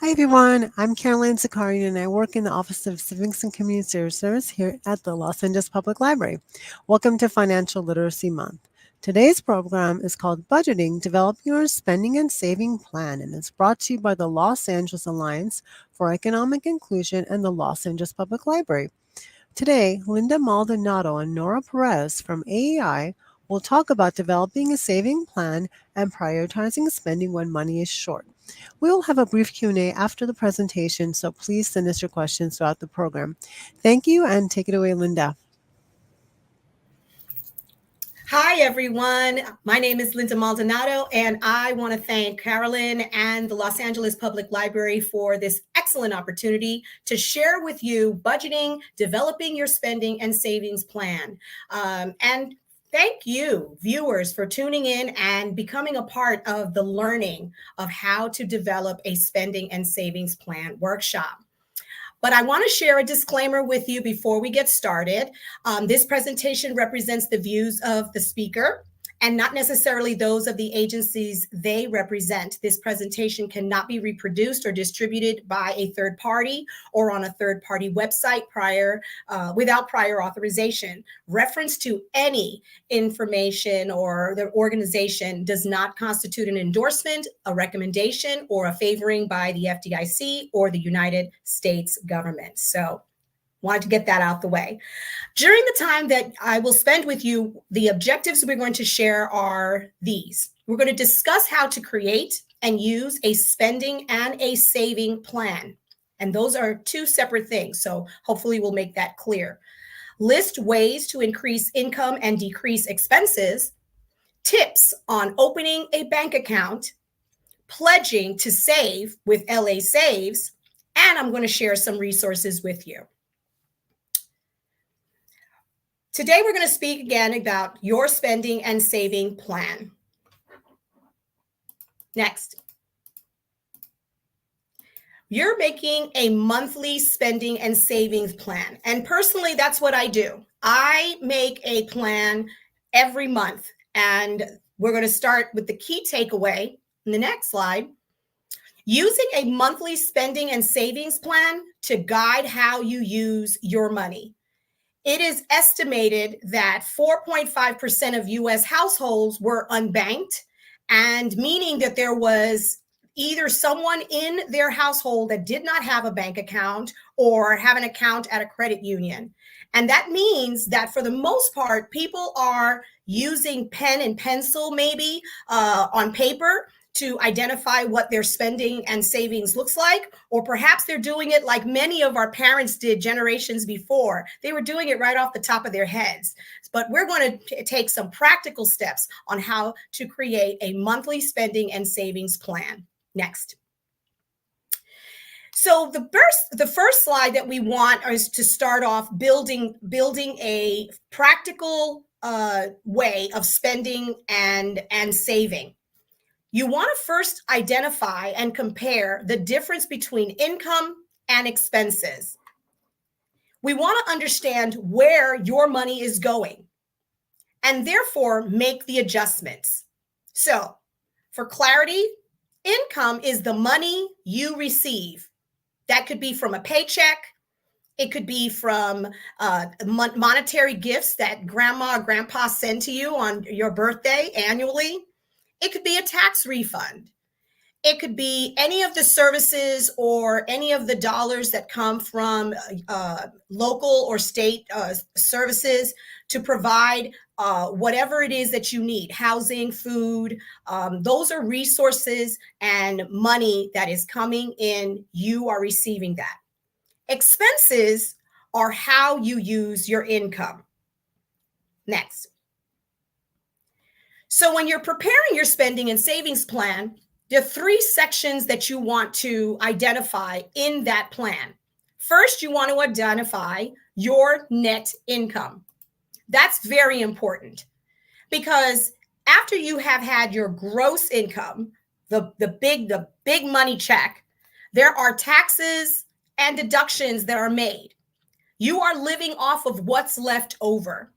Hi everyone, I'm Caroline Zakarian and I work in the Office of Civics and Community Service here at the Los Angeles Public Library. Welcome to Financial Literacy Month. Today's program is called Budgeting, Developing Your Spending and Saving Plan, and it's brought to you by the Los Angeles Alliance for Economic Inclusion and the Los Angeles Public Library. Today, Linda Maldonado and Nora Perez from AEI will talk about developing a saving plan and prioritizing spending when money is short. We will have a brief Q&A after the presentation, so please send us your questions throughout the program. Thank you, and take it away, Linda. Hi, everyone. My name is Linda Maldonado, and I want to thank Carolyn and the Los Angeles Public Library for this excellent opportunity to share with you budgeting, developing your spending and savings plan. And thank you, viewers, for tuning in and becoming a part of the learning of how to develop a spending and savings plan workshop. But I want to share a disclaimer with you before we get started. This presentation represents the views of the speaker and not necessarily those of the agencies they represent. This presentation cannot be reproduced or distributed by a third party or on a third party website without prior authorization. Reference to any information or the organization does not constitute an endorsement, a recommendation, or a favoring by the FDIC or the United States government. So wanted to get that out the way. During the time that I will spend with you, the objectives we're going to share are these. We're going to discuss how to create and use a spending and a saving plan. And those are two separate things. So hopefully we'll make that clear. List ways to increase income and decrease expenses, tips on opening a bank account, pledging to save with LA Saves, and I'm going to share some resources with you. Today, we're going to speak again about your spending and saving plan. Next. You're making a monthly spending and savings plan. And personally, that's what I do. I make a plan every month. And we're going to start with the key takeaway in the next slide. Using a monthly spending and savings plan to guide how you use your money. It is estimated that 4.5% of U.S. households were unbanked, and meaning that there was either someone in their household that did not have a bank account or have an account at a credit union. And that means that for the most part, people are using pen and pencil maybe on paper to identify what their spending and savings looks like, or perhaps they're doing it like many of our parents did generations before. They were doing it right off the top of their heads. But we're going to take some practical steps on how to create a monthly spending and savings plan. Next. So the first slide that we want is to start off building a practical way of spending and saving. You want to first identify and compare the difference between income and expenses. We want to understand where your money is going and therefore make the adjustments. So, for clarity, income is the money you receive. That could be from a paycheck. It could be from monetary gifts that grandma or grandpa send to you on your birthday annually. It could be a tax refund. It could be any of the services or any of the dollars that come from local or state services to provide whatever it is that you need, housing, food. Those are resources and money that is coming in. You are receiving that. Expenses are how you use your income. Next. So when you're preparing your spending and savings plan, there are three sections that you want to identify in that plan. First, you want to identify your net income. That's very important because after you have had your gross income, the big money check, there are taxes and deductions that are made. You are living off of what's left over.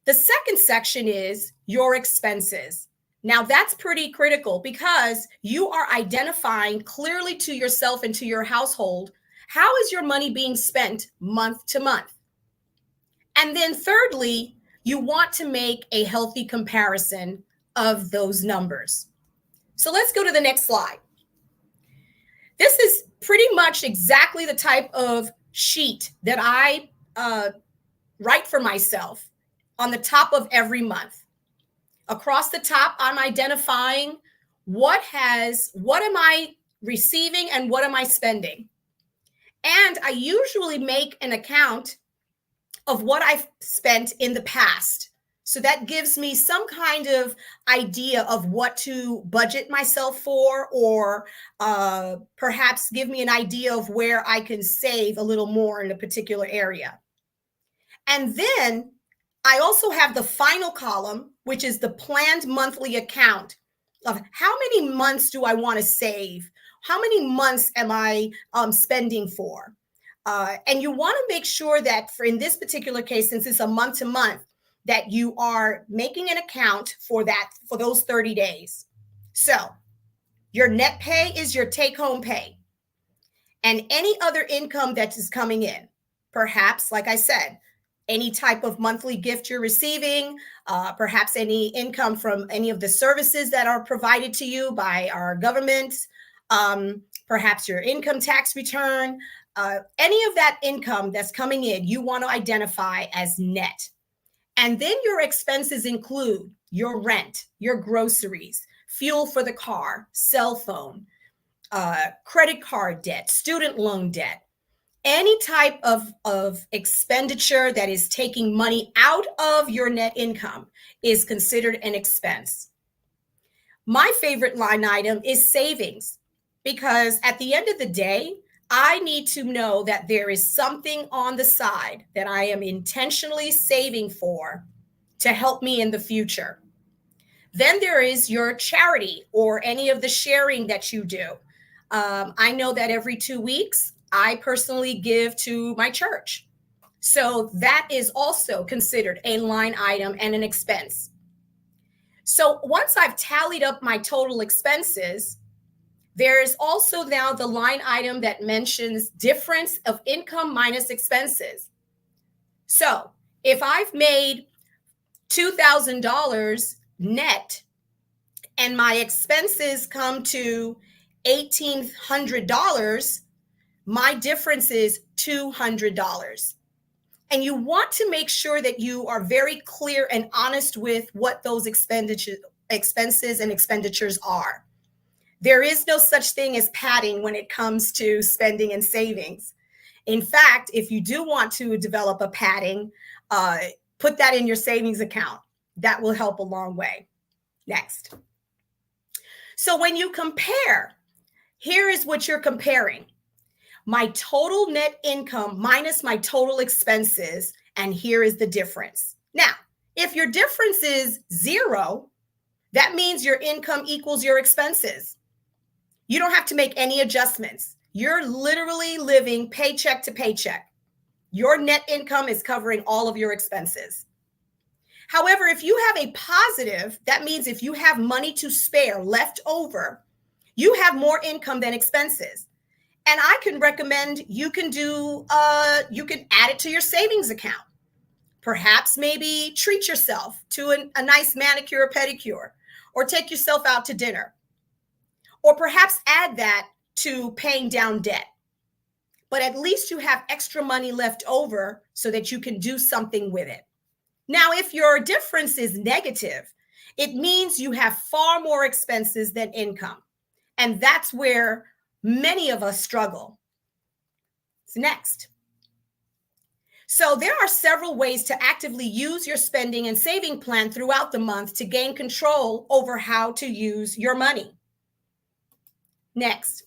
The second section is your expenses. Now, that's pretty critical because you are identifying clearly to yourself and to your household how is your money being spent month to month. And then, thirdly, you want to make a healthy comparison of those numbers. So let's go to the next slide. This is pretty much exactly the type of sheet that I write for myself on the top of every month. Across the top, I'm identifying what am I receiving and what am I spending. And I usually make an account of what I've spent in the past. So that gives me some kind of idea of what to budget myself for, or perhaps give me an idea of where I can save a little more in a particular area. And then I also have the final column, which is the planned monthly account of how many months do I want to save? How many months am I spending for? And you want to make sure that in this particular case, since it's a month to month, that you are making an account for those 30 days. So your net pay is your take home pay and any other income that is coming in. Perhaps, like I said, any type of monthly gift you're receiving, perhaps any income from any of the services that are provided to you by our government, perhaps your income tax return, any of that income that's coming in, you want to identify as net. And then your expenses include your rent, your groceries, fuel for the car, cell phone, credit card debt, student loan debt. Any type of expenditure that is taking money out of your net income is considered an expense. My favorite line item is savings, because at the end of the day, I need to know that there is something on the side that I am intentionally saving for to help me in the future. Then there is your charity or any of the sharing that you do. I know that every 2 weeks, I personally give to my church. So that is also considered a line item and an expense. So once I've tallied up my total expenses, there is also now the line item that mentions difference of income minus expenses. So if I've made $2,000 net and my expenses come to $1,800, my difference is $200. And you want to make sure that you are very clear and honest with what those expenses and expenditures are. There is no such thing as padding when it comes to spending and savings. In fact, if you do want to develop a padding, put that in your savings account. That will help a long way. Next. So when you compare, here is what you're comparing. My total net income minus my total expenses, and here is the difference. Now, if your difference is 0, that means your income equals your expenses. You don't have to make any adjustments. You're literally living paycheck to paycheck. Your net income is covering all of your expenses. However, if you have a positive, that means if you have money to spare left over, you have more income than expenses. And I can recommend you can add it to your savings account. Perhaps maybe treat yourself to a nice manicure or pedicure, or take yourself out to dinner. Or perhaps add that to paying down debt. But at least you have extra money left over so that you can do something with it. Now, if your difference is negative, it means you have far more expenses than income. And that's where many of us struggle. So next. So there are several ways to actively use your spending and saving plan throughout the month to gain control over how to use your money. Next.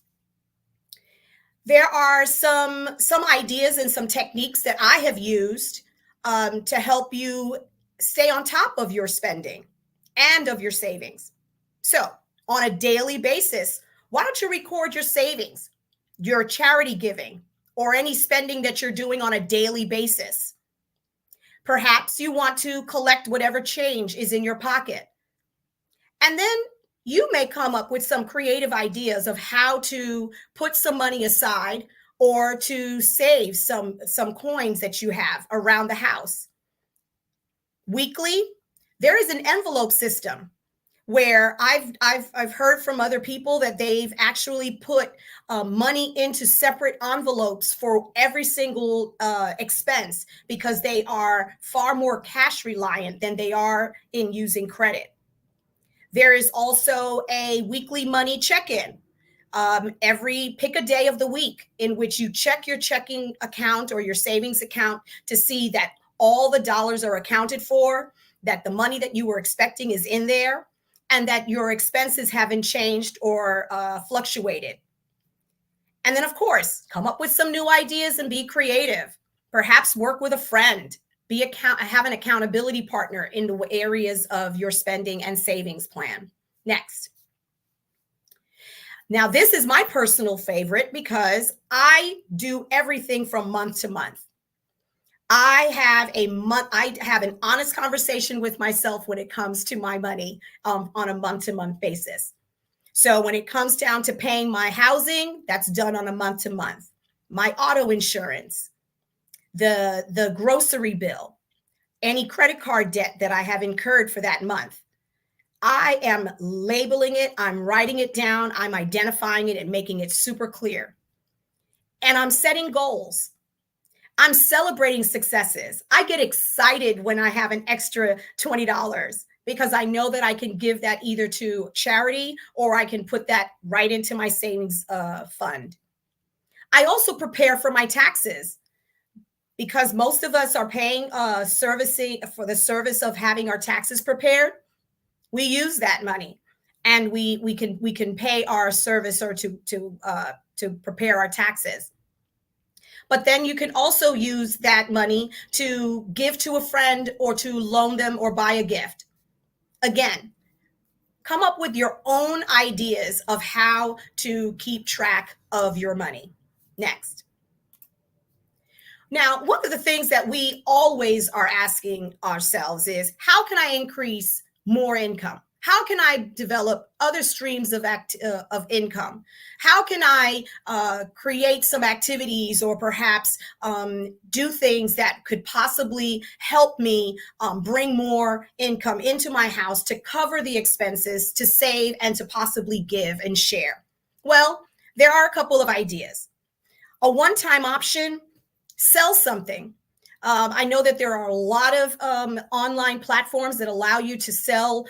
There are some ideas and some techniques that I have used to help you stay on top of your spending and of your savings. So on a daily basis, why don't you record your savings, your charity giving, or any spending that you're doing on a daily basis? Perhaps you want to collect whatever change is in your pocket. And then you may come up with some creative ideas of how to put some money aside or to save some coins that you have around the house. Weekly, there is an envelope system where I've heard from other people that they've actually put money into separate envelopes for every single expense because they are far more cash reliant than they are in using credit. There is also a weekly money check-in. Pick a day of the week in which you check your checking account or your savings account to see that all the dollars are accounted for, that the money that you were expecting is in there, and that your expenses haven't changed or fluctuated. And then, of course, come up with some new ideas and be creative. Perhaps work with a friend. Have an accountability partner in the areas of your spending and savings plan. Next. Now, this is my personal favorite because I do everything from month to month. I have an honest conversation with myself when it comes to my money on a month-to-month basis. So when it comes down to paying my housing, that's done on a month-to-month. My auto insurance, the grocery bill, any credit card debt that I have incurred for that month. I am labeling it, I'm writing it down, I'm identifying it and making it super clear. And I'm setting goals. I'm celebrating successes. I get excited when I have an extra $20 because I know that I can give that either to charity or I can put that right into my savings fund. I also prepare for my taxes because most of us are paying servicing for the service of having our taxes prepared. We use that money and we can pay our servicer to prepare our taxes. But then you can also use that money to give to a friend or to loan them or buy a gift. Again, come up with your own ideas of how to keep track of your money. Next. Now, one of the things that we always are asking ourselves is, how can I increase more income? How can I develop other streams of income? How can I create some activities or perhaps do things that could possibly help me bring more income into my house to cover the expenses, to save, and to possibly give and share? Well, there are a couple of ideas. A one-time option, sell something. I know that there are a lot of online platforms that allow you to sell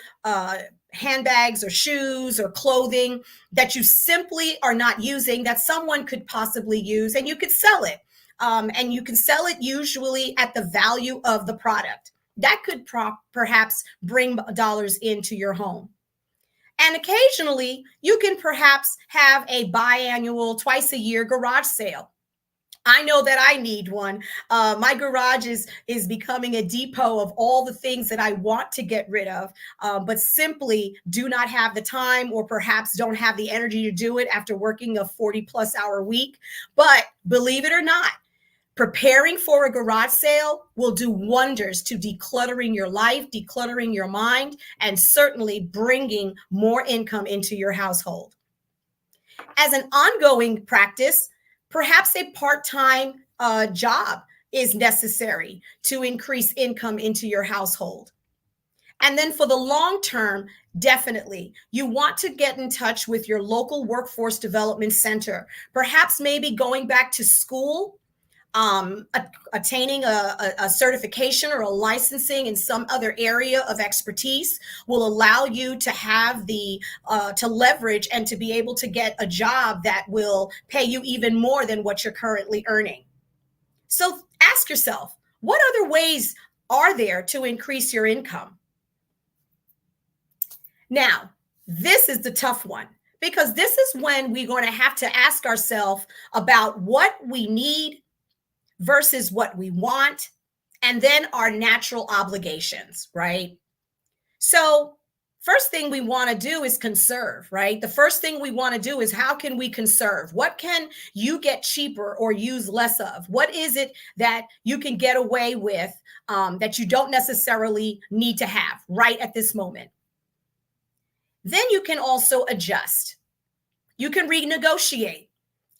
handbags or shoes or clothing that you simply are not using that someone could possibly use, and you could sell it. And you can sell it usually at the value of the product. That could perhaps bring dollars into your home. And occasionally, you can perhaps have a biannual, twice-a-year garage sale. I know that I need one. My garage is becoming a depot of all the things that I want to get rid of, but simply do not have the time or perhaps don't have the energy to do it after working a 40-plus hour week. But believe it or not, preparing for a garage sale will do wonders to decluttering your life, decluttering your mind, and certainly bringing more income into your household. As an ongoing practice, perhaps a part-time job is necessary to increase income into your household. And then for the long term, definitely, you want to get in touch with your local workforce development center, perhaps maybe going back to school, attaining a certification or a licensing in some other area of expertise will allow you to have to leverage and to be able to get a job that will pay you even more than what you're currently earning. So ask yourself, what other ways are there to increase your income? Now, this is the tough one, because this is when we're going to have to ask ourselves about what we need versus what we want, and then our natural obligations, right? So first thing we want to do is conserve, right? The first thing we want to do is, how can we conserve? What can you get cheaper or use less of? What is it that you can get away with that you don't necessarily need to have right at this moment? Then you can also adjust. You can renegotiate.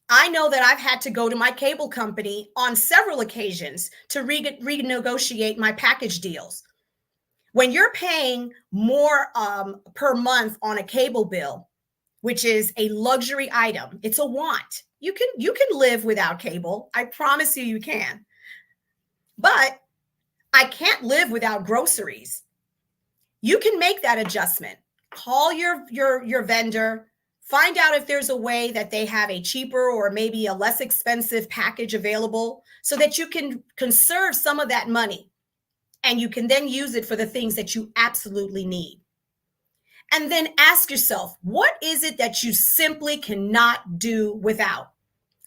I know that I've had to go to my cable company on several occasions to renegotiate my package deals. When you're paying more per month on a cable bill, which is a luxury item, it's a want. You can live without cable. I promise you can. But I can't live without groceries. You can make that adjustment. Call your vendor, find out if there's a way that they have a cheaper or maybe a less expensive package available so that you can conserve some of that money and you can then use it for the things that you absolutely need. And then ask yourself, what is it that you simply cannot do without?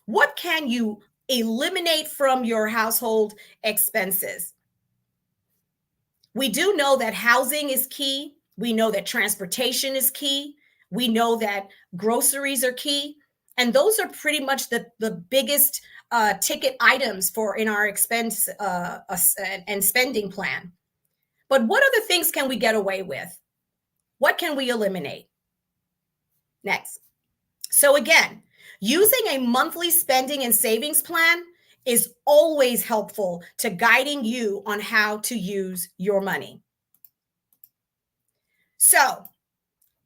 What can you eliminate from your household expenses? We do know that housing is key. We know that transportation is key. We know that groceries are key. And those are pretty much the biggest ticket items in our expense and spending plan. But what other things can we get away with? What can we eliminate? Next. So again, using a monthly spending and savings plan is always helpful to guiding you on how to use your money. So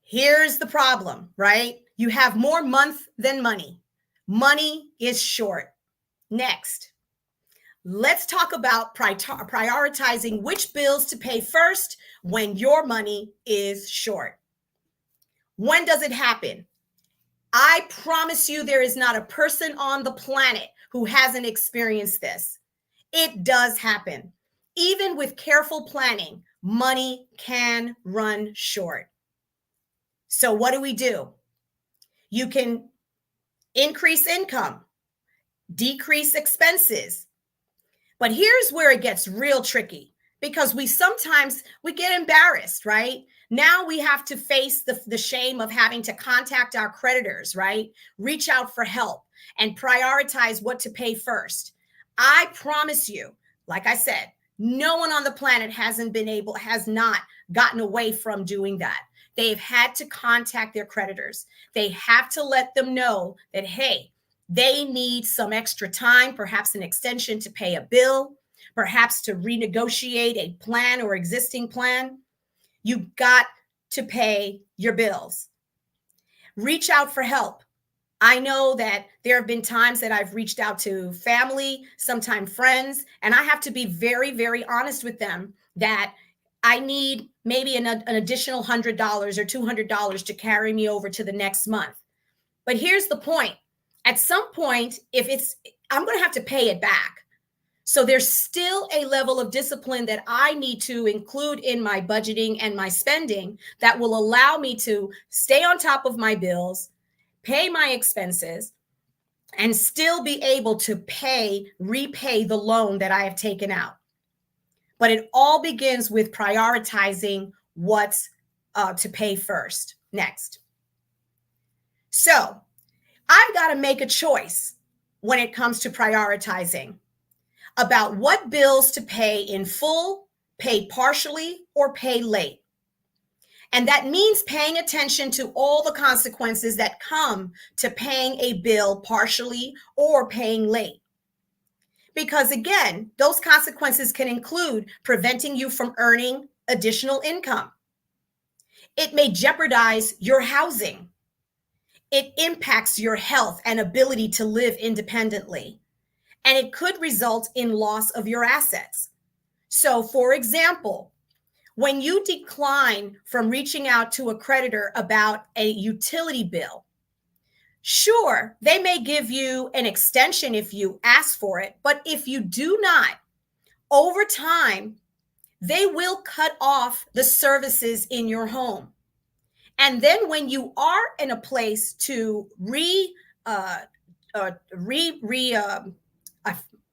here's the problem, right? You have more month than money. Money is short. Next, let's talk about prioritizing which bills to pay first when your money is short. When does it happen? I promise you there is not a person on the planet who hasn't experienced this. It does happen. Even with careful planning, money can run short. So what do? You can increase income, decrease expenses. But here's where it gets real tricky because we get embarrassed, right? Now we have to face the shame of having to contact our creditors, right? Reach out for help and prioritize what to pay first. I promise you, like I said, no one on the planet has not gotten away from doing that. They've had to contact their creditors. They have to let them know that, hey, they need some extra time, perhaps an extension to pay a bill, perhaps to renegotiate a plan or existing plan. You got to pay your bills. Reach out for help. I know that there have been times that I've reached out to family, sometimes friends, and I have to be very, very honest with them that I need maybe an additional $100 or $200 to carry me over to the next month. But here's the point. At some point, I'm going to have to pay it back. So there's still a level of discipline that I need to include in my budgeting and my spending that will allow me to stay on top of my bills, pay my expenses, and still be able to repay the loan that I have taken out. But it all begins with prioritizing what's to pay first. Next. So I've got to make a choice when it comes to prioritizing about what bills to pay in full, pay partially, or pay late. And that means paying attention to all the consequences that come to paying a bill partially or paying late. Because again, those consequences can include preventing you from earning additional income. It may jeopardize your housing. It impacts your health and ability to live independently. And it could result in loss of your assets. So, for example, when you decline from reaching out to a creditor about a utility bill, sure, they may give you an extension if you ask for it, but if you do not, over time, they will cut off the services in your home. And then when you are in a place to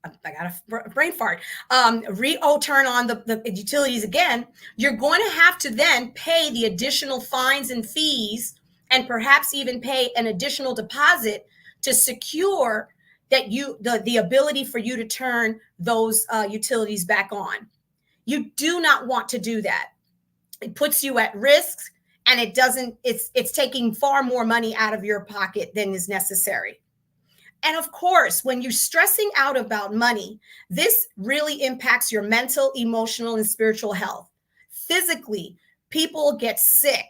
I got a brain fart, turn on the utilities again, you're going to have to then pay the additional fines and fees and perhaps even pay an additional deposit to secure that the ability for you to turn those utilities back on. You do not want to do that. It puts you at risk and it's taking far more money out of your pocket than is necessary. And of course, when you're stressing out about money, this really impacts your mental, emotional, and spiritual health. Physically, people get sick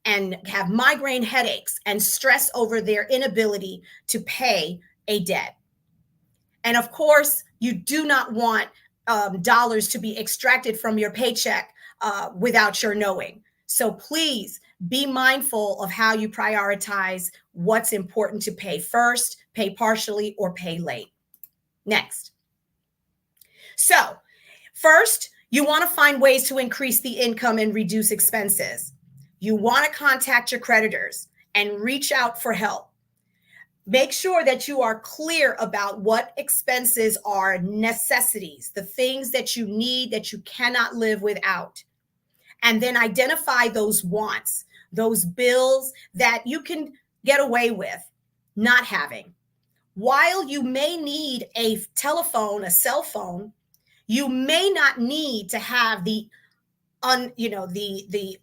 and have migraine headaches and stress over their inability to pay a debt. And of course, you do not want dollars to be extracted from your paycheck without your knowing. So please be mindful of how you prioritize what's important to pay first, pay partially, or pay late. Next. So first, you want to find ways to increase the income and reduce expenses. You want to contact your creditors and reach out for help. Make sure that you are clear about what expenses are necessities, the things that you need that you cannot live without. And then identify those wants, those bills that you can get away with not having. While you may need a telephone, a cell phone, you may not need to have the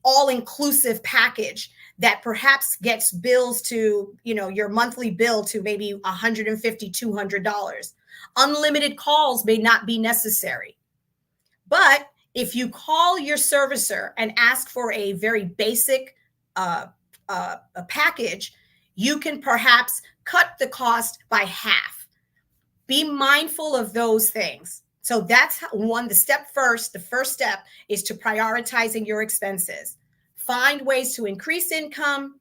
all-inclusive package that perhaps gets bills to, your monthly bill to maybe $150, $200. Unlimited calls may not be necessary. But if you call your servicer and ask for a very basic package, you can perhaps cut the cost by half. Be mindful of those things. So that's the first step is to prioritizing your expenses. Find ways to increase income,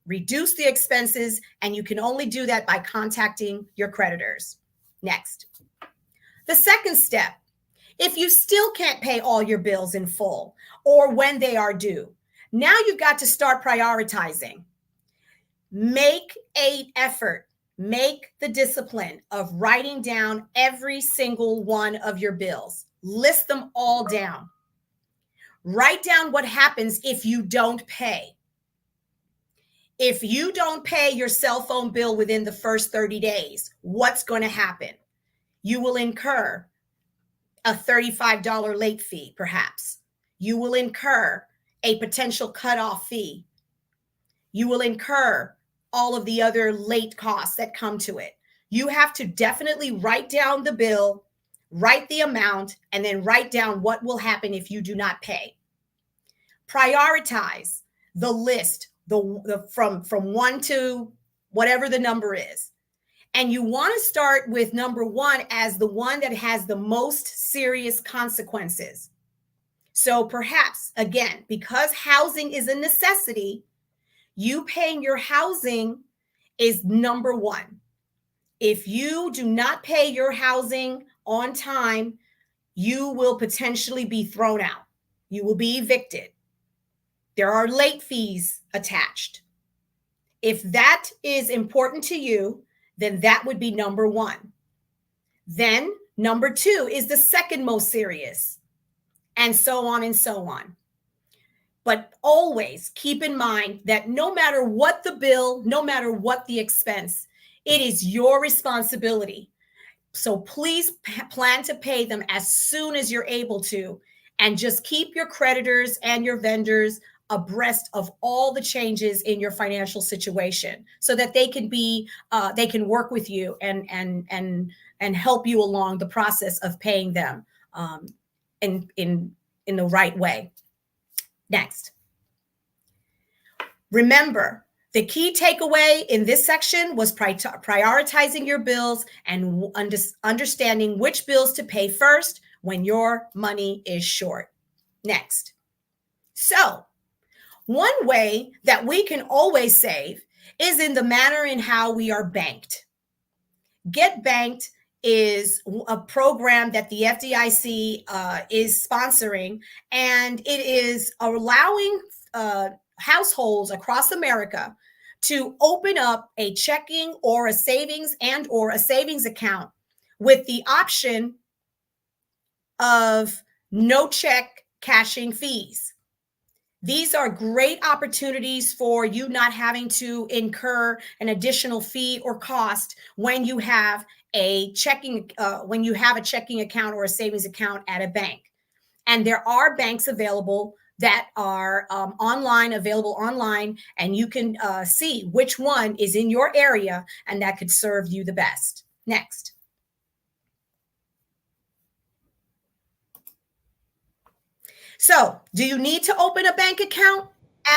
reduce the expenses, and you can only do that by contacting your creditors. Next. The second step, if you still can't pay all your bills in full or when they are due, now you've got to start prioritizing. Make an effort. Make the discipline of writing down every single one of your bills. List them all down. Write down what happens if you don't pay. If you don't pay your cell phone bill within the first 30 days, what's going to happen? You will incur a $35 late fee, perhaps. You will incur a potential cutoff fee. You will incur all of the other late costs that come to it. You have to definitely write down the bill, write the amount, and then write down what will happen if you do not pay. Prioritize the list, from 1 to whatever the number is. And you want to start with number 1 as the one that has the most serious consequences. So perhaps, again, because housing is a necessity, you paying your housing is number 1. If you do not pay your housing on time, you will potentially be thrown out. You will be evicted. There are late fees attached. If that is important to you, then that would be number 1. Then number 2 is the second most serious, and so on and so on. But always keep in mind that no matter what the bill, no matter what the expense, it is your responsibility. So please plan to pay them as soon as you're able to, and just keep your creditors and your vendors abreast of all the changes in your financial situation so that they can work with you and help you along the process of paying them in the right way. Next. Remember, the key takeaway in this section was prioritizing your bills and understanding which bills to pay first when your money is short. Next. So, one way that we can always save is in the manner in how we are banked. Get Banked is a program that the FDIC is sponsoring, and it is allowing households across America to open up a checking or a savings account with the option of no check cashing fees. These are great opportunities for you not having to incur an additional fee or cost when you have a checking account or a savings account at a bank. And there are banks available that are online, available online, and you can see which one is in your area and that could serve you the best. Next. So, do you need to open a bank account?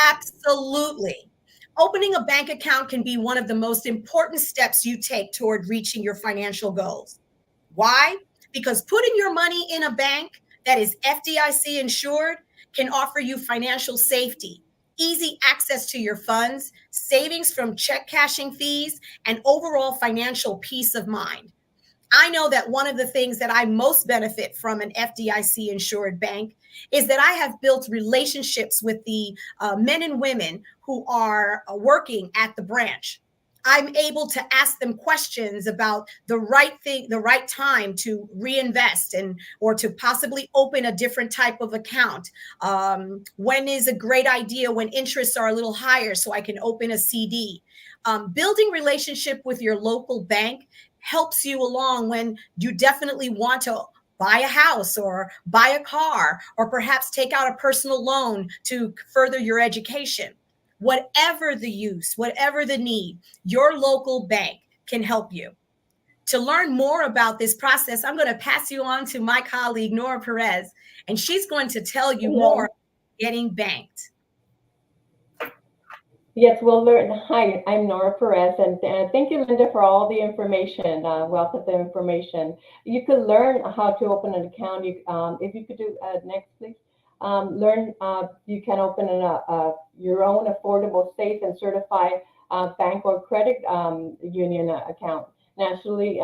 Absolutely. Opening a bank account can be one of the most important steps you take toward reaching your financial goals. Why? Because putting your money in a bank that is FDIC insured can offer you financial safety, easy access to your funds, savings from check cashing fees, and overall financial peace of mind. I know that one of the things that I most benefit from an FDIC insured bank is that I have built relationships with the men and women who are working at the branch. I'm able to ask them questions about the right thing, the right time to reinvest and or to possibly open a different type of account. When is a great idea when interests are a little higher so I can open a CD? Building relationship with your local bank helps you along when you definitely want to buy a house or buy a car or perhaps take out a personal loan to further your education. Whatever the use, whatever the need, your local bank can help you. To learn more about this process, I'm going to pass you on to my colleague, Nora Perez, and she's going to tell you more about getting banked. Yes, we'll learn. Hi, I'm Nora Perez, and thank you, Linda, for all the information, wealth of the information. You could learn how to open an account. If you could do next, please. Learn you can open your own affordable, safe, and certified bank or credit union account. Nationally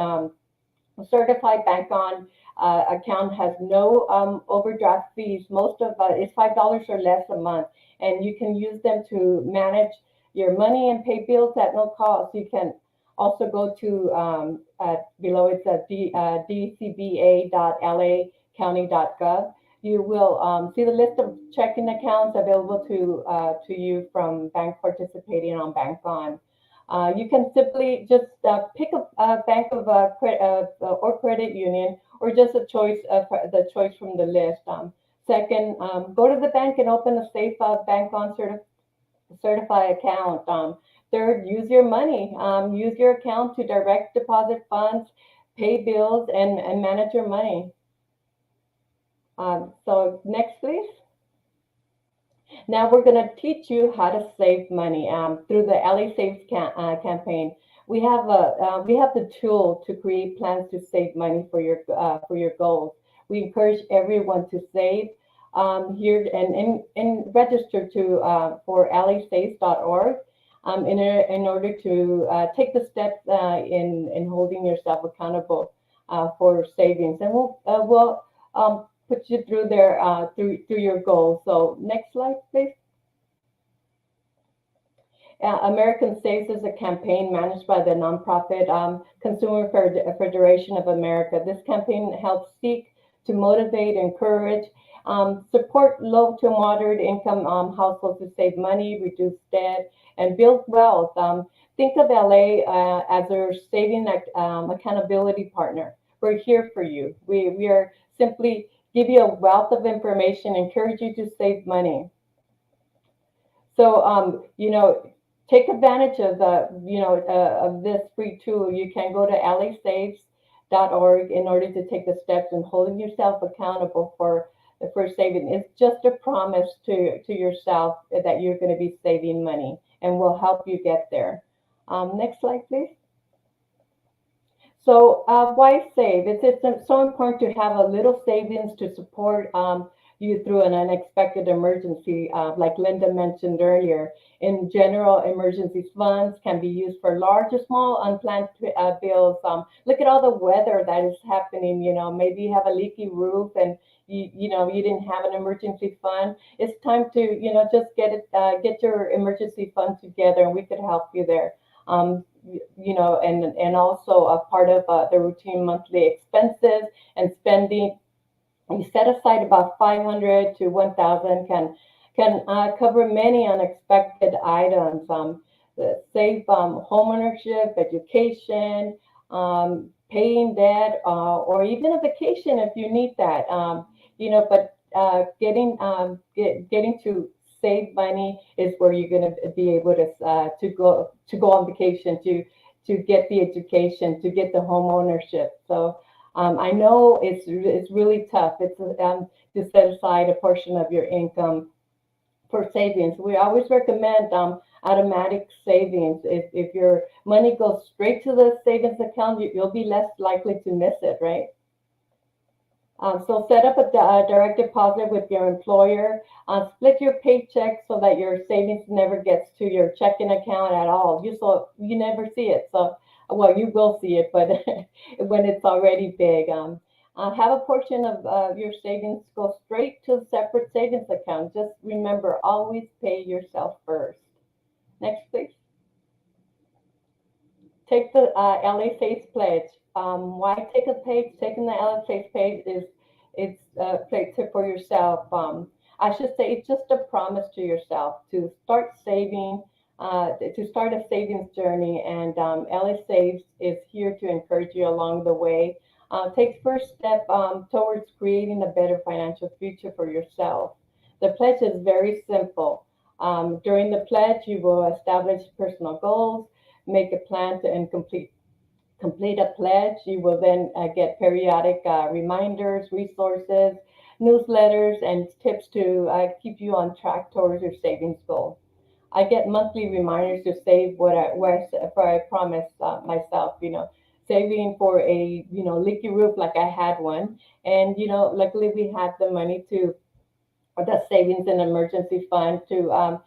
certified bank on account has no overdraft fees. Most of it's $5 or less a month, and you can use them to manage your money and pay bills at no cost. You can also go to below it's at dcba.lacounty.gov. You will see the list of checking accounts available to you from bank participating on Bank On. You can simply just pick a bank of or credit union, or just the choice from the list. Second, go to the bank and open a safe Bank On certified account. Third, use your money. Use your account to direct deposit funds, pay bills, and manage your money. So next, please. Now we're going to teach you how to save money through the LA Saves campaign. We have the tool to create plans to save money for your goals. We encourage everyone to save here and register for lasaves.org in order to take the steps in holding yourself accountable for savings. And we'll put you through there through your goals. So next slide, please. American Saves is a campaign managed by the nonprofit Consumer Federation of America. This campaign helps seek to motivate, encourage, support low to moderate income households to save money, reduce debt, and build wealth. Think of LA as our saving accountability partner. We're here for you. We are simply give you a wealth of information, encourage you to save money. So, take advantage of of this free tool. You can go to lasaves.org in order to take the steps in holding yourself accountable for saving. It's just a promise to yourself that you're going to be saving money, and we'll help you get there. Next slide, please. So why save? It's so important to have a little savings to support you through an unexpected emergency, like Linda mentioned earlier. In general, emergency funds can be used for large or small unplanned bills. Look at all the weather that is happening. Maybe you have a leaky roof and you didn't have an emergency fund. It's time to just get your emergency fund together, and we could help you there. And also a part of the routine monthly expenses and spending. You set aside about 500 to 1,000 can cover many unexpected items. Save home ownership, education, paying debt, or even a vacation if you need that. But getting to save money is where you're going to be able to go on vacation, to get the education, to get the home ownership. So I know it's really tough. It's to set aside a portion of your income for savings. We always recommend automatic savings. If your money goes straight to the savings account, you'll be less likely to miss it, right? So set up a direct deposit with your employer. Split your paycheck so that your savings never gets to your checking account at all. You never see it. So, well, you will see it, but when it's already big. Have a portion of your savings go straight to a separate savings account. Just remember, always pay yourself first. Next, please. Take the LA Safe Pledge. Why take a page? Taking the LA Safe page is it's a tip for yourself. I should say it's just a promise to yourself to start saving, to start a savings journey. And LA Saves is here to encourage you along the way. Take first step towards creating a better financial future for yourself. The pledge is very simple. During the pledge, you will establish personal goals, make a plan and complete a pledge. You will then get periodic reminders, resources, newsletters, and tips to keep you on track towards your savings goal. I get monthly reminders to save what I promised myself, saving for a, leaky roof like I had one. And, luckily we had the money the savings and emergency fund to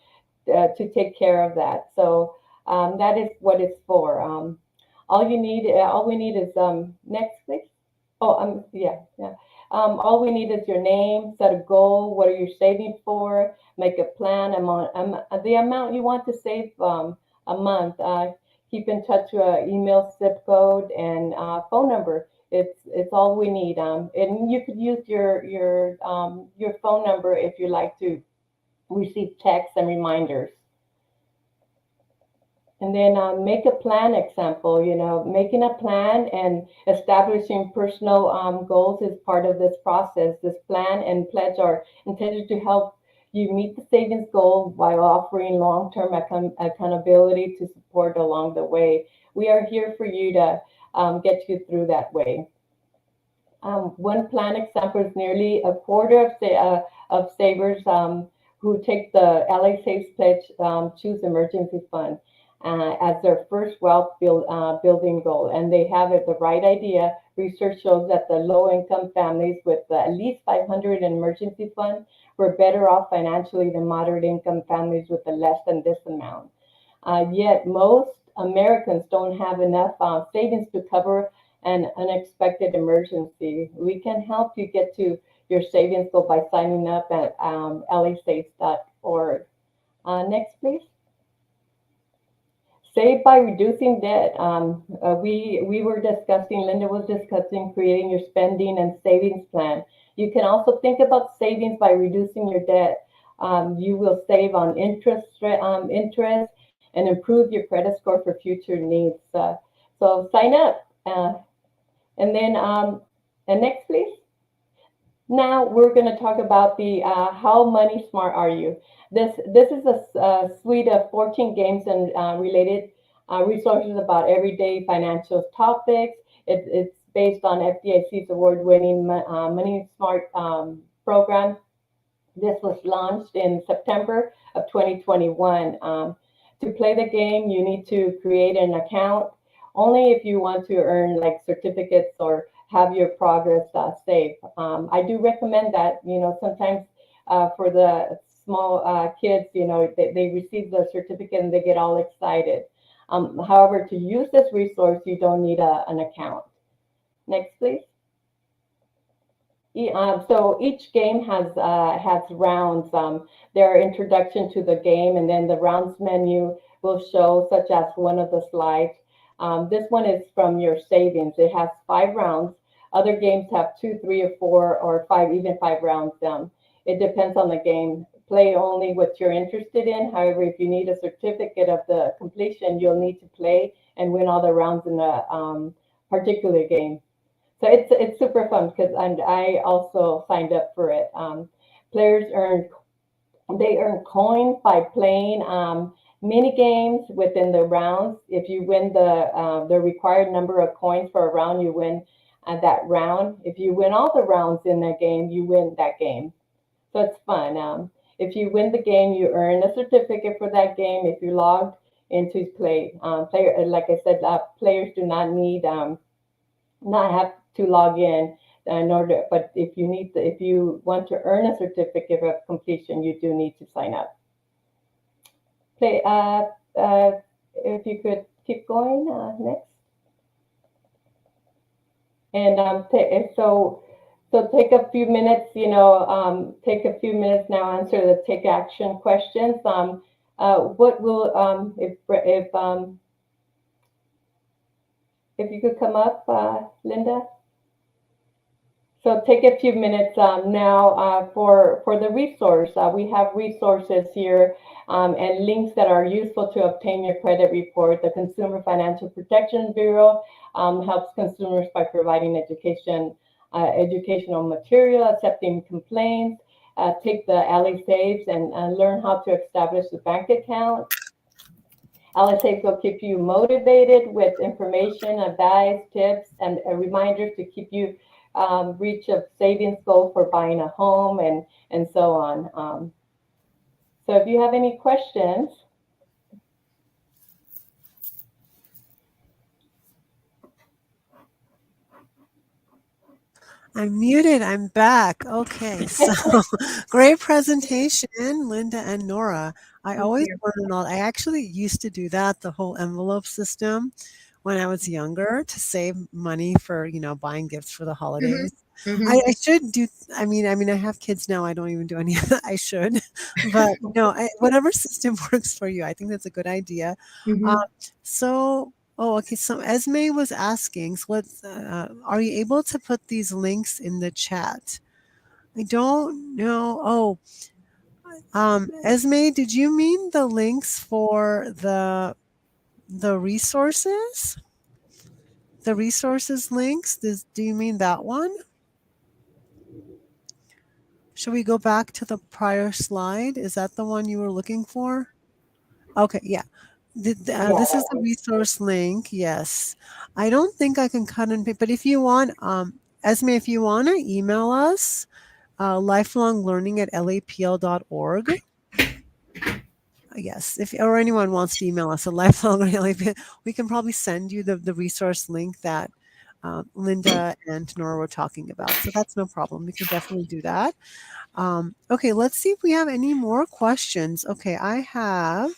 take care of that. So that is what it's for. All we need is next, please. Oh, yeah. All we need is your name, set a goal. What are you saving for? Make a plan. The amount you want to save a month. Keep in touch with email, zip code, and phone number. It's all we need. And you could use your phone number if you like to receive texts and reminders. And then make a plan example, making a plan and establishing personal goals is part of this process. This plan and pledge are intended to help you meet the savings goal while offering long-term accountability to support along the way. We are here for you to get you through that way. One plan example is nearly a quarter of savers who take the LA Saves Pledge choose emergency fund as their first wealth building goal, and they have it the right idea. Research shows that the low-income families with at least 500 in emergency fund were better off financially than moderate-income families with less than this amount. Yet most Americans don't have enough savings to cover an unexpected emergency. We can help you get to your savings goal by signing up at lasaves.org. Next, please. Save by reducing debt. We were discussing, Linda was discussing creating your spending and savings plan. You can also think about savings by reducing your debt. You will save on interest and improve your credit score for future needs. So sign up. And then, and next, please. Now we're going to talk about the how money smart are you. This is a suite of 14 games and related resources about everyday financial topics. It's based on FDIC's award-winning Money Smart program. This was launched in September of 2021. To play the game, you need to create an account only if you want to earn like certificates or have your progress saved. I do recommend that, sometimes for the small kids, they receive the certificate and they get all excited. However, to use this resource, you don't need an account. Next, please. So each game has rounds. Their introduction to the game, and then the rounds menu will show, such as one of the slides. This one is from your savings. It has 5 rounds. Other games have 2, 3, or 4, or 5, even 5 rounds. It depends on the game. Play only what you're interested in. However, if you need a certificate of the completion, you'll need to play and win all the rounds in the particular game. So it's super fun because I also signed up for it. Players earn coins by playing mini games within the rounds. If you win the required number of coins for a round, you win that round. If you win all the rounds in that game, you win that game. So it's fun. If you win the game, you earn a certificate for that game. If you logged into player, like I said, players do not need not have to log in order. But if you want to earn a certificate of completion, you do need to sign up. Play. If you could keep going next. And so take a few minutes. Take a few minutes now. Answer the take action questions. What will if you could come up, Linda? So take a few minutes now for the resource. We have resources here and links that are useful to obtain your credit report. The Consumer Financial Protection Bureau helps consumers by providing educational material, accepting complaints, take the LA Saves and learn how to establish a bank account. LA Saves will keep you motivated with information, advice, tips, and reminders to keep you reach a savings goal for buying a home and so on. So if you have any questions. I'm muted. I'm back. Okay, so great presentation, Linda and Nora. I Thank always you. learn a lot. I actually used to do that, the whole envelope system, when I was younger to save money for, buying gifts for the holidays. Mhm. I should do. I have kids now. I don't even do any of that. I should, but whatever system works for you, I think that's a good idea. Um, Mhm. so, okay. So Esme was asking, so are you able to put these links in the chat? I don't know. Oh, Esme, did you mean the links for the resources? The resources links? Do you mean that one? Should we go back to the prior slide? Is that the one you were looking for? Okay, yeah. Yeah, This is that the one. resource link. Yes. I don't think I can cut and paste, but if you want, Esme, if you want to email us, lifelonglearning@lapl.org. Yes, or anyone wants to email us at lifelonglearning@lapl, we can probably send you the resource link that Linda and Nora were talking about. So that's no problem. We can definitely do that. Okay, let's see if we have any more questions. Okay, I have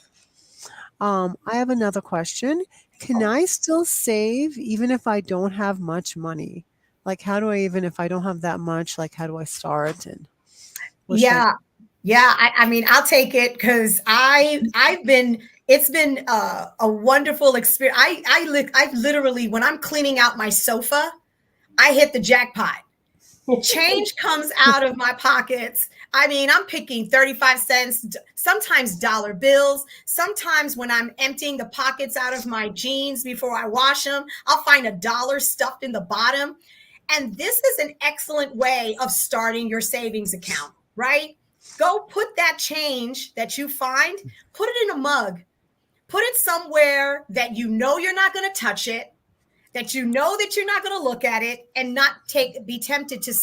another question. Can I still save even if I don't have much money? Like, how do I even if I don't have that much? Like, how do I start and what should I? Yeah. Yeah, I mean, I'll take it because it's been a wonderful experience. I've literally, when I'm cleaning out my sofa, I hit the jackpot. Change comes out of my pockets. I mean, I'm picking 35 cents, sometimes dollar bills. Sometimes when I'm emptying the pockets out of my jeans before I wash them, I'll find $1 stuffed in the bottom. And this is an excellent way of starting your savings account, right? Go put that change that you find, put it in a mug, put it somewhere that you know you're not going to touch it, that you know that you're not going to look at it and not be tempted to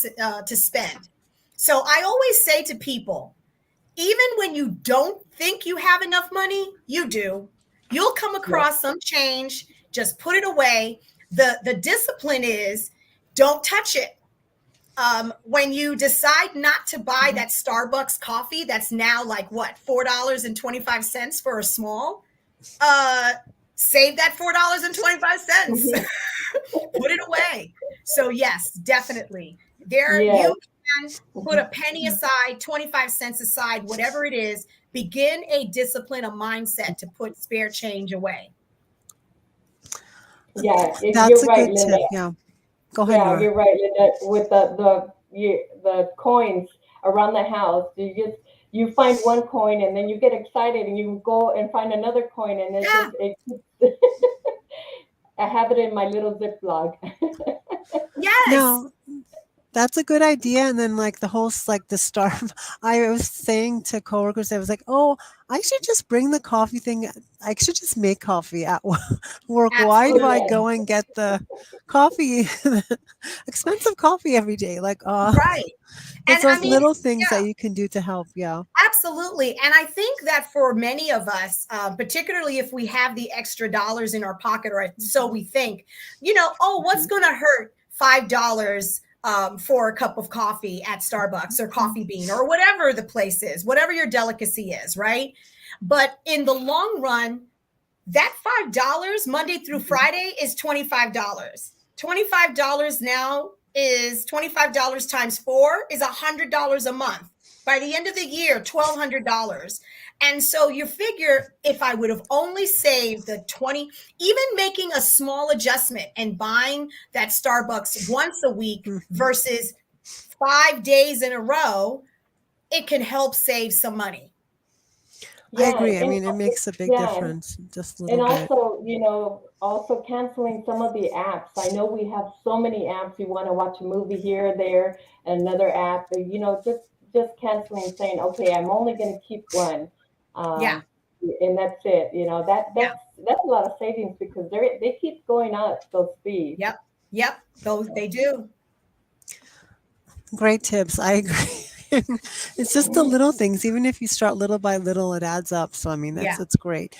spend. So I always say to people, even when you don't think you have enough money, you do. You'll come across some change, just put it away. The discipline is don't touch it. When you decide not to buy that Starbucks coffee that's now like what, $4.25 for a small, save that $4.25. Put it away. So yes, definitely. There Yes. you can put a penny aside, 25 cents aside, whatever it is. Begin a discipline, a mindset to put spare change away. Yeah, That's you're a right, good Linda. tip. Yeah. Go ahead, Yeah, Nora. you're right, Linda. With the coins around the house, you find one coin and then you get excited and you go and find another coin and Yeah. I have it in my little Ziploc. Yes. No, that's a good idea. And then like the whole like the star, I was saying to coworkers, I was like, oh, I should just bring the coffee thing. I should just make coffee at work. Why do I Absolutely. go and get the coffee, expensive coffee every day? Like, Right. it's And I those mean, little things yeah. that you can do to help. Yeah. Absolutely. And I think that for many of us, particularly if we have the extra dollars in our pocket, or so we think, oh, what's going to hurt $5 for a cup of coffee at Starbucks or Coffee Bean or whatever the place is, whatever your delicacy is, right? But in the long run, that $5 Monday through Friday is $25. $25 now is $25 times 4 is $100 a month. By the end of the year, $1,200. And so you figure if I would have only saved the 20, even making a small adjustment and buying that Starbucks once a week versus 5 days in a row, it can help save some money. I agree. I mean, it makes a big difference, just a little and bit. also, also canceling some of the apps. I know we have so many apps. You want to watch a movie here or there, another app. Just canceling, saying, okay, I'm only going to keep one, Yeah. and that's it. That's a lot of savings because they keep going up those fees. Yep. Those they do. Great tips. I agree. It's just the little things. Even if you start little by little, it adds up. So I mean, it's great.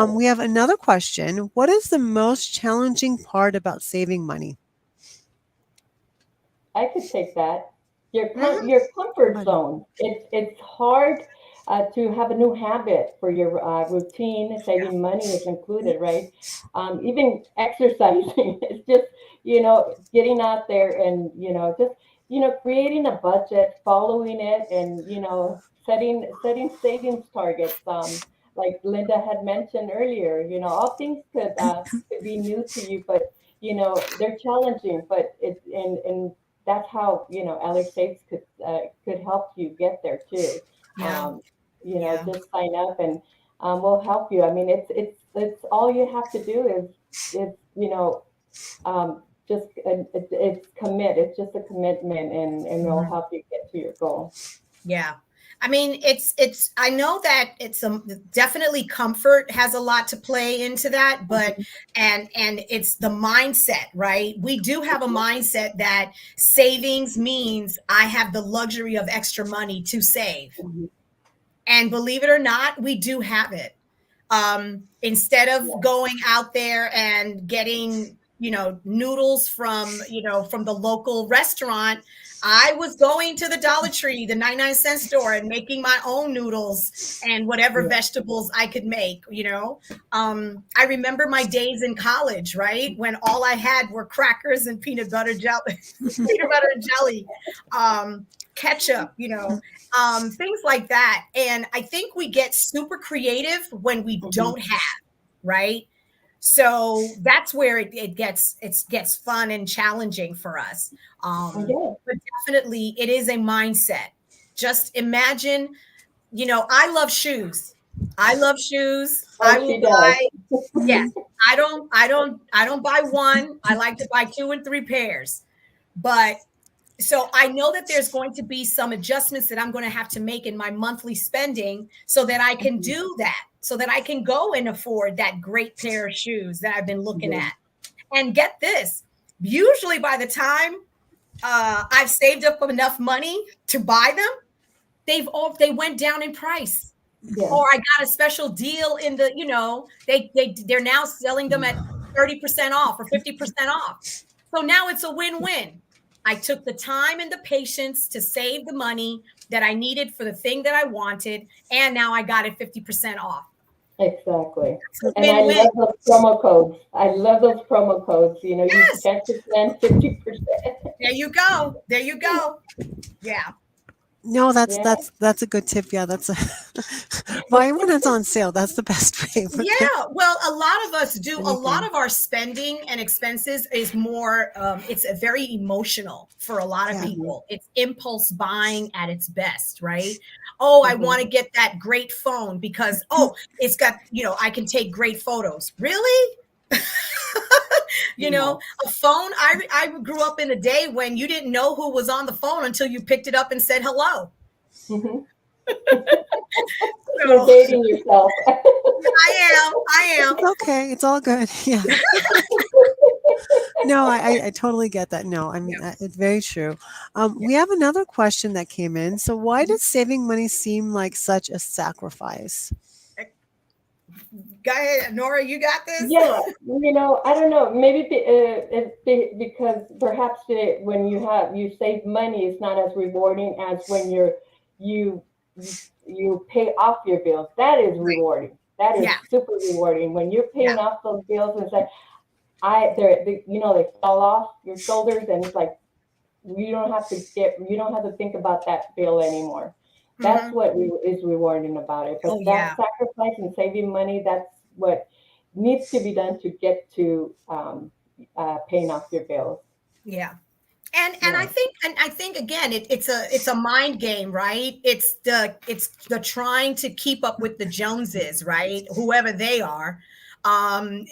We have another question. What is the most challenging part about saving money? I could take that. Your comfort zone. It's hard to have a new habit for your routine. Saving money is included, right? Even exercising. It's just getting out there and just creating a budget, following it, and setting savings targets. Like Linda had mentioned earlier, all things could be new to you, but they're challenging. But and that's how Alex Saves could help you get there too. Just sign up and we'll help you. I mean, it's all you have to do is just it's commit. It's just a commitment, and we'll help you get to your goal. Yeah. I mean, it's I know that it's definitely comfort has a lot to play into that, but and it's the mindset, right? We do have a mindset that savings means I have the luxury of extra money to save. And believe it or not, we do have it. Instead of going out there and getting noodles from the local restaurant, I was going to the Dollar Tree, the 99-cent store, and making my own noodles and whatever vegetables I could make. I remember my days in college, right, when all I had were crackers and peanut butter and jelly, ketchup, things like that. And I think we get super creative when we don't have, right? So that's where it gets fun and challenging for us. But definitely it is a mindset. Just imagine, I love shoes. I will buy. Yes. I don't buy one. I like to buy 2 and 3 pairs. But so I know that there's going to be some adjustments that I'm going to have to make in my monthly spending so that I can do that, so that I can go and afford that great pair of shoes that I've been looking at. And get this, usually by the time I've saved up enough money to buy them, they went down in price. Or I got a special deal in the, they're now selling them at 30% off or 50% off. So now it's a win-win. I took the time and the patience to save the money that I needed for the thing that I wanted, and now I got it 50% off. Exactly. And I love those promo codes. You get to spend 50%. There you go. Yeah. No, that's a good tip. Yeah, that's buy when it's on sale. That's the best way. Well, a lot of us do. A lot of our spending and expenses is more. It's a very emotional for a lot of people. It's impulse buying at its best, right? Oh, I want to get that great phone because it's got I can take great photos. Really? You know, a phone. I grew up in a day when you didn't know who was on the phone until you picked it up and said hello. Mm-hmm. So, You're dating yourself. I am. It's okay. It's all good. Yeah. No, I totally get that. No, I mean, Yeah. it's very true. We have another question that came in. So, why does saving money seem like such a sacrifice? Go ahead, Nora. You got this. Yeah, I don't know. Maybe because perhaps when you save money, it's not as rewarding as when you you pay off your bills. That is Right. rewarding. That is Yeah. super rewarding when you're Yeah. paying off those bills and say, they fall off your shoulders, and it's like you don't have to think about that bill anymore. That's Mhm. what is rewarding about it. Oh But that yeah. sacrifice and saving money, that's what needs to be done to get to paying off your bills. Yeah. And Yeah. I think again it's a mind game, right? It's the trying to keep up with the Joneses, right? Whoever they are. And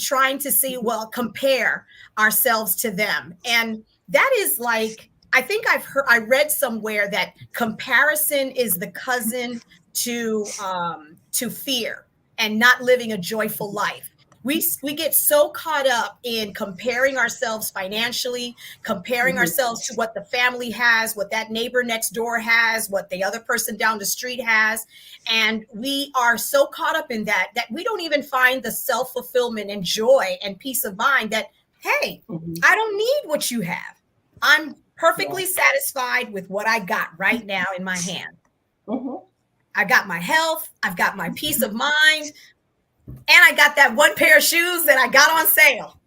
trying to see, Mhm. well, compare ourselves to them. And that is like, I think I read somewhere that comparison is the cousin to fear and not living a joyful life. We get so caught up in comparing ourselves financially, comparing Mhm. ourselves to what the family has, what that neighbor next door has, what the other person down the street has, and we are so caught up in that we don't even find the self-fulfillment and joy and peace of mind that, hey, Mhm. I don't need what you have. I'm Yeah. perfectly satisfied with what I got right now in my hand. Mhm. I got my health, I've got my peace of mind, and I got that one pair of shoes that I got on sale.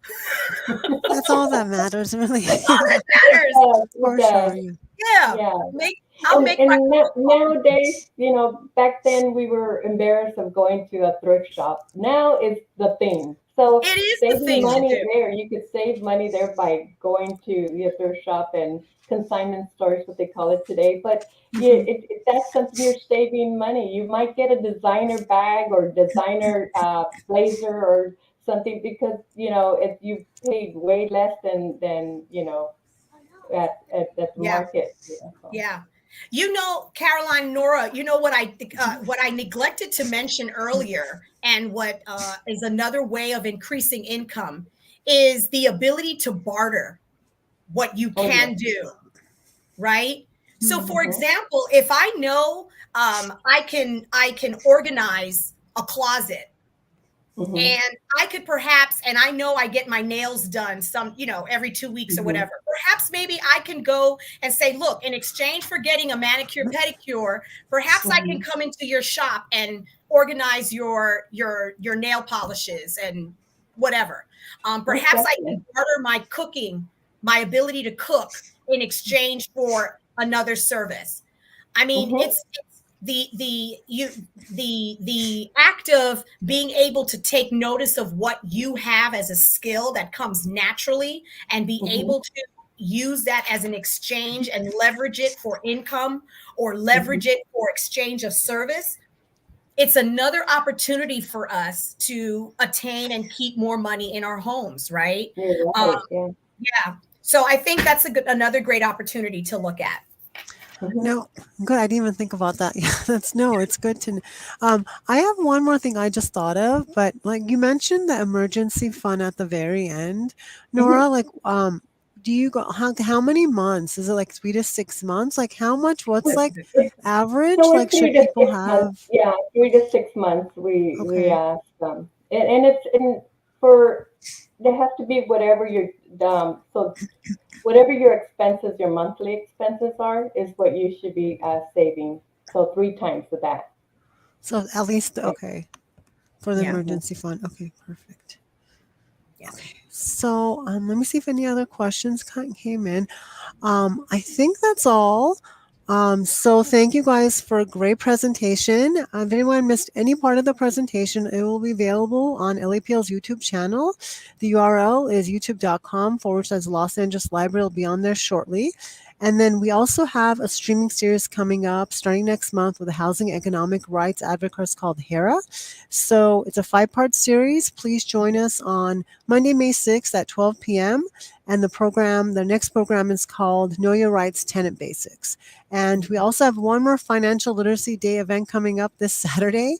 That's all that matters, really. All that matters. For It sure. does. Yeah. Yeah. Yeah. I'll make my And nowadays, back then we were embarrassed of going to a thrift shop. Now it's the thing. So it is the saving thing to money do. there, you could save money there by going to the thrift shop and consignment stores, what they call it today. But yeah, Mhm. that's something you're saving money. You might get a designer bag or designer blazer or something because if you paid way less than at the Yeah. market. Yeah, so. Yeah. Caroline, Nora, what I neglected to mention earlier, and what is another way of increasing income is the ability to barter what you Oh yeah. can do, right? So for Mm-hmm. example, if I know I can organize a closet, Mm-hmm. and I could perhaps, and I know I get my nails done every 2 weeks or Mm-hmm. whatever. Perhaps maybe I can go and say, look, in exchange for getting a manicure pedicure, perhaps I can Mm-hmm. come into your shop and organize your nail polishes and whatever. Most Perhaps I definitely. can barter my ability to cook in exchange for another service. I mean, Mm-hmm. it's the act of being able to take notice of what you have as a skill that comes naturally and be Mm-hmm. able to use that as an exchange and leverage it for income or Mm-hmm. leverage it for exchange of service. It's another opportunity for us to attain and keep more money in our homes, right? You're Um, right. Yeah. yeah. So I think that's another great opportunity to look at. Mm-hmm. No, good. I didn't even think about that. Yeah, it's good to. I have one more thing I just thought of, but like you mentioned the emergency fund at the very end, Mm-hmm. Nora. Like, do you go how many months? Is it like 3 to 6 months? Like, how much? What's like average? So we're Like, three should to people six months. have? Yeah, 3 to 6 months. We Okay. ask them, and it's in for there has to be whatever your so whatever your expenses, your monthly expenses are, is what you should be saving. So 3 times of that. So at least Right. okay for the Yeah. Mm-hmm. emergency fund. Okay, perfect. Yeah. So let me see if any other questions came in. I think that's all. So thank you guys for a great presentation. If anyone missed any part of the presentation, it will be available on LAPL's YouTube channel. The URL is youtube.com/Los Angeles Library. It'll be on there shortly. And then we also have a streaming series coming up starting next month with the Housing Economic Rights Advocates called HERA. So it's a 5-part series. Please join us on Monday, May 6th at 12 p.m. And the next program is called Know Your Rights Tenant Basics. And we also have one more Financial Literacy Day event coming up this Saturday,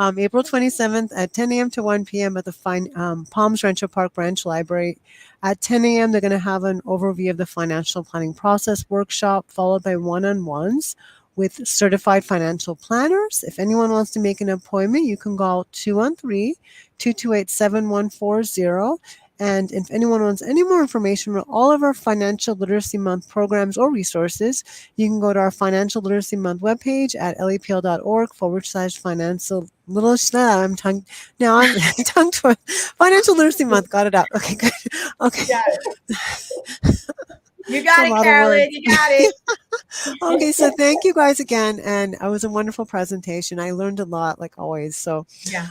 April 27th at 10 a.m. to 1 p.m. at the Palms Rancho Park Branch Library. At 10 a.m., they're going to have an overview of the financial planning process workshop, followed by one-on-ones with certified financial planners. If anyone wants to make an appointment, you can call 213-228-7140. And if anyone wants any more information on all of our Financial Literacy Month programs or resources, you can go to our Financial Literacy Month webpage at lapl.org/financial literacy. I'm tongue towed. Financial Literacy Month. Got it out. Okay, good. Okay. You got it. You got it, Carolyn. You got it. Okay, so thank you guys again, and it was a wonderful presentation. I learned a lot, like always. So, Yeah.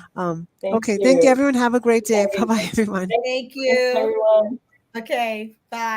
Thank you, everyone. Have a great day. Bye, bye, everyone. Thank you. Thanks, everyone. Okay, bye.